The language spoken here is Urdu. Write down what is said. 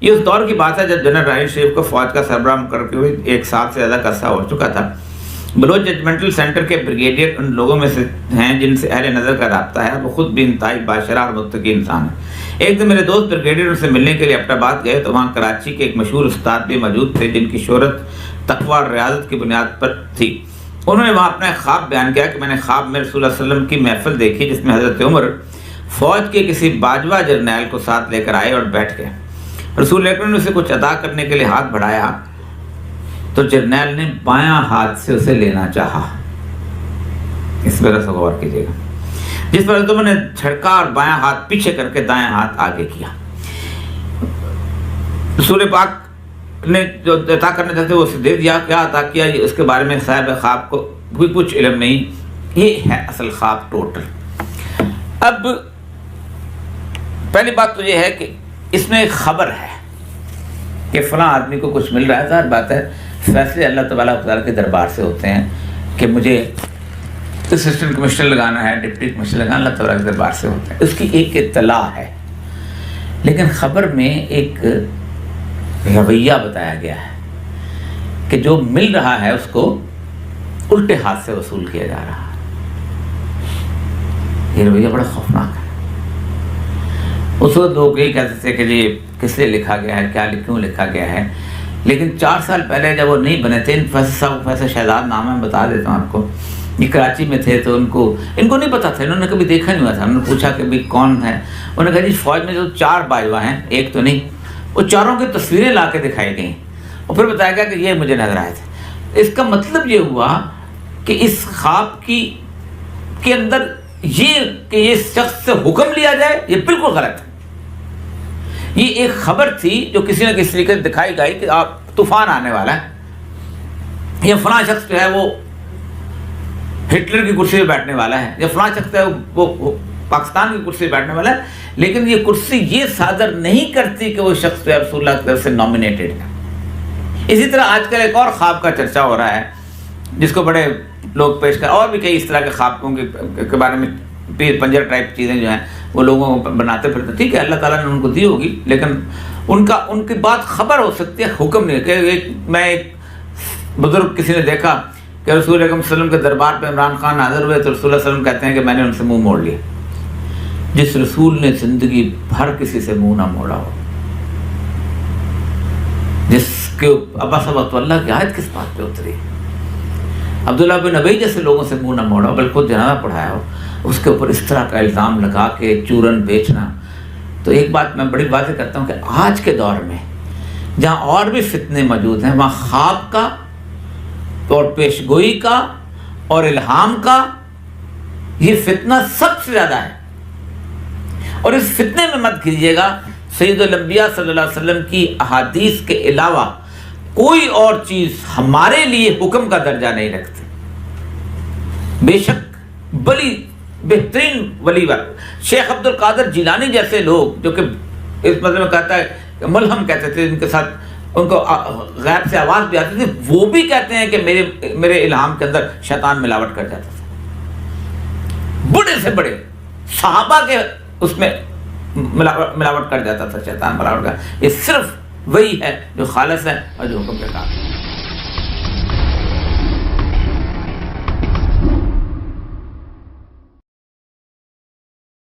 یہ اس دور کی بات ہے جب جنرل راحیل شریف کو فوج کا سربراہ مقرر کیے ہوئے 1 سال سے زیادہ کا عرصہ ہو چکا تھا۔ بلوچ ججمنٹل سینٹر کے بریگیڈیئر ان لوگوں میں سے ہیں جن سے اہل نظر کا رابطہ ہے، وہ خود بھی انتہائی باشرح اور متقی انسان ہے۔ ایک دن میرے دوست بریگیڈیئر ان سے ملنے کے لیے ایبٹ آباد گئے تو وہاں کراچی کے ایک مشہور استاد بھی موجود تھے جن کی شہرت تقوی اور ریاضت کی بنیاد پر تھی۔ انہوں نے وہاں اپنا خواب بیان کیا کہ میں نے خواب میں رسول اللہ صلی اللہ علیہ وسلم کی محفل دیکھی جس میں حضرت عمر فوج کے کسی باجوہ جرنیل کو ساتھ لے کر آئے اور بیٹھ گئے۔ رسول اکرم نے اسے کچھ ادا کرنے کے لیے ہاتھ بڑھایا تو جرنیل نے بایاں ہاتھ سے اسے لینا چاہا۔ اس پر غور کیجیے گا۔ جس پر حضرت عمر نے جھڑکا اور بایاں ہاتھ پیچھے کر کے دائیں ہاتھ آگے کیا۔ رسول پاک نے جو عطا کرنا چاہتے وہ اسے دے دیا۔ کیا عطا کیا اس کے بارے میں صاحب خواب کو بھی کچھ علم نہیں۔ یہ ہے اصل خواب ٹوٹل۔ اب پہلی بات تو یہ ہے کہ اس میں ایک خبر ہے کہ فلاں آدمی کو کچھ مل رہا ہے۔ ظاہر بات ہے فیصلے اللہ تعالیٰ کے دربار سے ہوتے ہیں کہ مجھے اسسٹنٹ کمشنر لگانا ہے، ڈپٹی کمشنر لگانا، اللہ تعالیٰ کے دربار سے ہوتا ہے۔ اس کی ایک اطلاع ہے، لیکن خبر میں ایک رویہ بتایا گیا ہے کہ جو مل رہا ہے اس کو الٹے ہاتھ سے وصول کیا جا رہا ہے۔ یہ رویہ بڑا خوفناک ہے۔ اس وقت لوگ یہی کہتے تھے کہ جی کس لیے لکھا گیا ہے، کیوں لکھا گیا ہے، لیکن 4 سال پہلے جب وہ نہیں بنے تھے، پروفیسر شہزاد نام ہے، بتا دیتا ہوں آپ کو، یہ کراچی میں تھے تو ان کو نہیں پتا تھا، انہوں نے کبھی دیکھا نہیں ہوا تھا۔ انہوں نے پوچھا کہ بھائی کون ہے، انہوں نے کہا جی فوج میں جو 4 باجوہ ہیں، ایک تو نہیں، وہ چاروں کی تصویریں لا کے دکھائی گئیں اور پھر بتایا گیا کہ یہ مجھے نظر آئے تھے۔ اس کا مطلب یہ ہوا کہ اس خواب کے اندر یہ کہ اس شخص سے حکم لیا جائے، یہ بالکل غلط ہے۔ یہ ایک خبر تھی جو کسی نہ کسی طریقے سے دکھائی گئی کہ آپ طوفان آنے والا ہے، یا فلاں شخص جو ہے وہ ہٹلر کی کرسی پہ بیٹھنے والا ہے، یا فلاں شخص ہے وہ پاکستان کی کرسی پہ بیٹھنے والا ہے، لیکن یہ کرسی یہ صادر نہیں کرتی کہ وہ شخص جو ہے رسول اللہ کی طرف سے نامینیٹڈ ہے۔ اسی طرح آج کل ایک اور خواب کا چرچا ہو رہا ہے جس کو بڑے لوگ پیش کر، اور بھی کئی اس طرح کے خوابوں کے بارے میں پیر پنجر ٹائپ چیزیں جو ہیں وہ لوگوں کو بناتے پھرتے۔ ٹھیک ہے، اللہ تعالیٰ نے ان کو دی ہوگی، لیکن ان کی بات خبر ہو سکتی ہے، حکم نہیں کہ میں ایک بزرگ کسی نے دیکھا کہ رسول اکرم صلی اللہ علیہ وسلم کے دربار پہ عمران خان حاضر ہوئے تو رسول اللہ صلی اللہ علیہ وسلم کہتے ہیں کہ میں نے ان سے منہ موڑ لیا۔ جس رسول نے زندگی بھر کسی سے منہ نہ موڑا ہو، جس کے عبس اللہ کی آیت کس بات پہ اتری، عبداللہ بن ابی جیسے لوگوں سے منہ نہ موڑا ہو، بلکہ جنازہ پڑھایا ہو، اس کے اوپر اس طرح کا الزام لگا کے چورن بیچنا۔ تو ایک بات میں بڑی واضح کرتا ہوں کہ آج کے دور میں جہاں اور بھی فتنے موجود ہیں، وہاں خواب کا اور پیشگوئی کا اور الہام کا یہ فتنہ سب سے زیادہ ہے، اور اس فتنے میں مت گھیریے گا سید الانبیاء صلی اللہ علیہ وسلم کی احادیث کے علاوہ کوئی اور چیز ہمارے لیے حکم کا درجہ نہیں رکھتی۔ بے شک بڑی بہترین ولی شیخ عبد القادر جیلانی جیسے لوگ جو کہ اس مسئلے میں کہتا ہے کہ ملہم کہتے تھے، ان کے ساتھ ان کو غیب سے آواز بھی آتی تھی، وہ بھی کہتے ہیں کہ میرے الہام کے اندر شیطان ملاوٹ کر جاتا تھا۔ بڑے سے بڑے صحابہ کے اس میں ملاوٹ کر جاتا تھا شیطان، ملاوٹ کر۔ یہ صرف وہی ہے جو خالص ہے اور جو حکم کے کام ہے۔